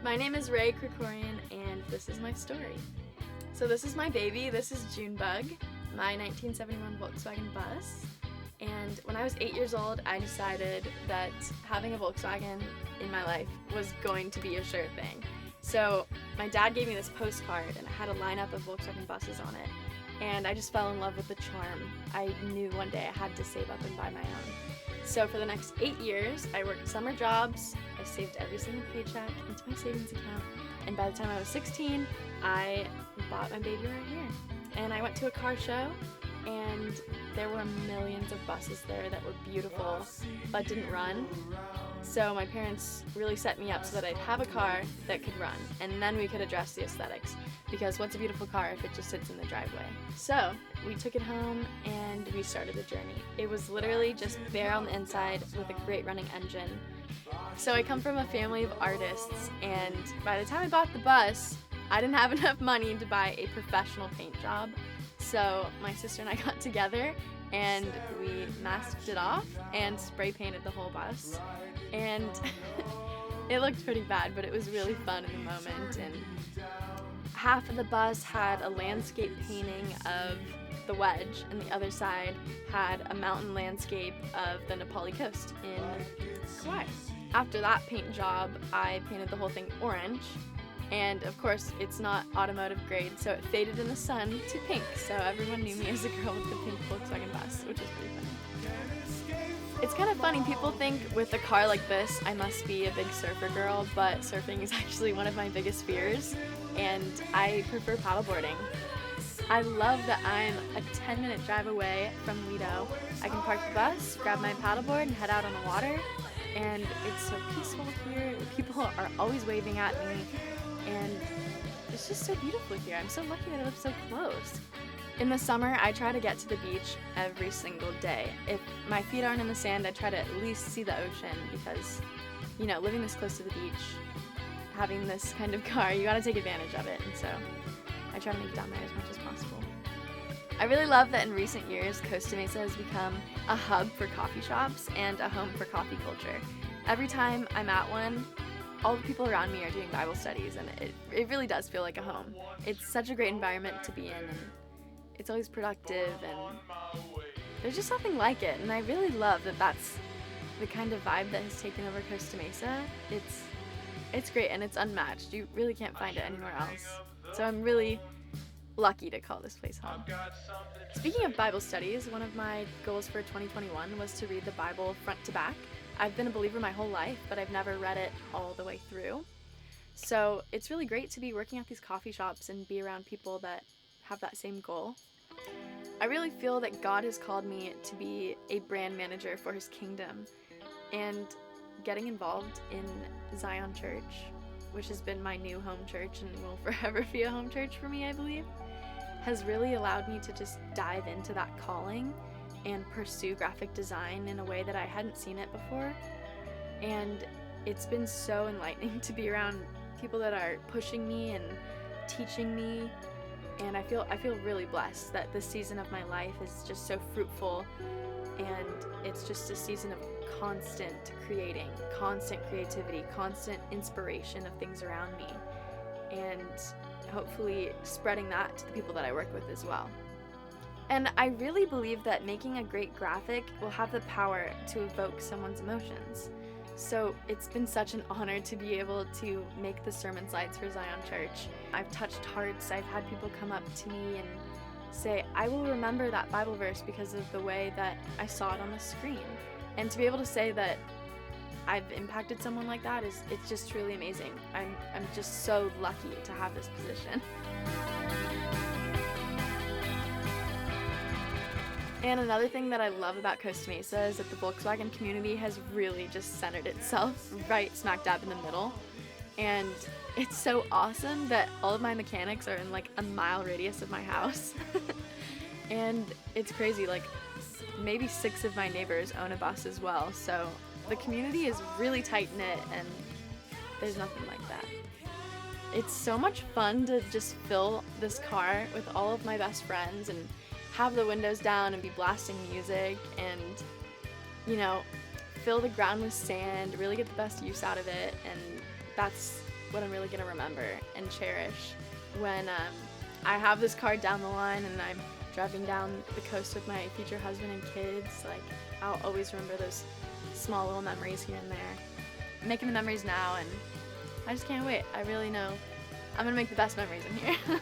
My name is Kricorian, and this is my story. So this is my baby. This is Junebug, my 1971 Volkswagen bus. And when I was 8 years old, I decided that having a Volkswagen in my life was going to be a sure thing. So my dad gave me this postcard, and it had a lineup of Volkswagen buses on it. And I just fell in love with the charm. I knew one day I had to save up and buy my own. So for the next 8 years, I worked summer jobs. I saved every single paycheck into my savings account. And by the time I was 16, I bought my baby right here. And I went to a car show, and there were millions of buses there that were beautiful but didn't run. So my parents really set me up so that I'd have a car that could run, and then we could address the aesthetics, because what's a beautiful car if it just sits in the driveway? So we took it home and we started the journey. It was literally just bare on the inside with a great running engine. So I come from a family of artists, and by the time I bought the bus, I didn't have enough money to buy a professional paint job. So my sister and I got together and we masked it off and spray painted the whole bus. And it looked pretty bad, but it was really fun in the moment. And half of the bus had a landscape painting of the wedge, and the other side had a mountain landscape of the Nepali coast in Kauai. After that paint job, I painted the whole thing orange. And of course, it's not automotive grade, so it faded in the sun to pink. So everyone knew me as a girl with the pink Volkswagen bus, which is pretty funny. It's kind of funny, people think with a car like this, I must be a big surfer girl, but surfing is actually one of my biggest fears, and I prefer paddleboarding. I love that I'm a 10-minute drive away from Lido. I can park the bus, grab my paddleboard, and head out on the water, and it's so peaceful here. People are always waving at me. And it's just so beautiful here. I'm so lucky that I live so close. In the summer, I try to get to the beach every single day. If my feet aren't in the sand, I try to at least see the ocean, because, you know, living this close to the beach, having this kind of car, you gotta take advantage of it. And so I try to make it down there as much as possible. I really love that in recent years, Costa Mesa has become a hub for coffee shops and a home for coffee culture. Every time I'm at one, all the people around me are doing Bible studies, and it really does feel like a home. It's such a great environment to be in, and it's always productive, and there's just nothing like it. And I really love that that's the kind of vibe that has taken over Costa Mesa. It's great, and it's unmatched. You really can't find it anywhere else. So I'm really lucky to call this place home. Speaking of Bible studies, one of my goals for 2021 was to read the Bible front to back. I've been a believer my whole life, but I've never read it all the way through. So it's really great to be working at these coffee shops and be around people that have that same goal. I really feel that God has called me to be a brand manager for His kingdom, and getting involved in Zion Church, which has been my new home church and will forever be a home church for me, I believe, has really allowed me to just dive into that calling and pursue graphic design in a way that I hadn't seen it before. And it's been so enlightening to be around people that are pushing me and teaching me, and I feel really blessed that this season of my life is just so fruitful, and it's just a season of constant creating, constant creativity, constant inspiration of things around me, and hopefully spreading that to the people that I work with as well. And I really believe that making a great graphic will have the power to evoke someone's emotions. So it's been such an honor to be able to make the sermon slides for Zion Church. I've touched hearts. I've had people come up to me and say, I will remember that Bible verse because of the way that I saw it on the screen. And to be able to say that I've impacted someone like that it's just truly amazing. I'm just so lucky to have this position. And another thing that I love about Costa Mesa is that the Volkswagen community has really just centered itself right smack dab in the middle. And it's so awesome that all of my mechanics are in like a mile radius of my house. And it's crazy, like maybe 6 of my neighbors own a bus as well. So the community is really tight-knit, and there's nothing like that. It's so much fun to just fill this car with all of my best friends and have the windows down and be blasting music and, you know, fill the ground with sand, really get the best use out of it. And that's what I'm really gonna remember and cherish when I have this car down the line and I'm driving down the coast with my future husband and kids. Like, I'll always remember those small little memories here and there. I'm making the memories now, and I just can't wait. I really know I'm gonna make the best memories in here.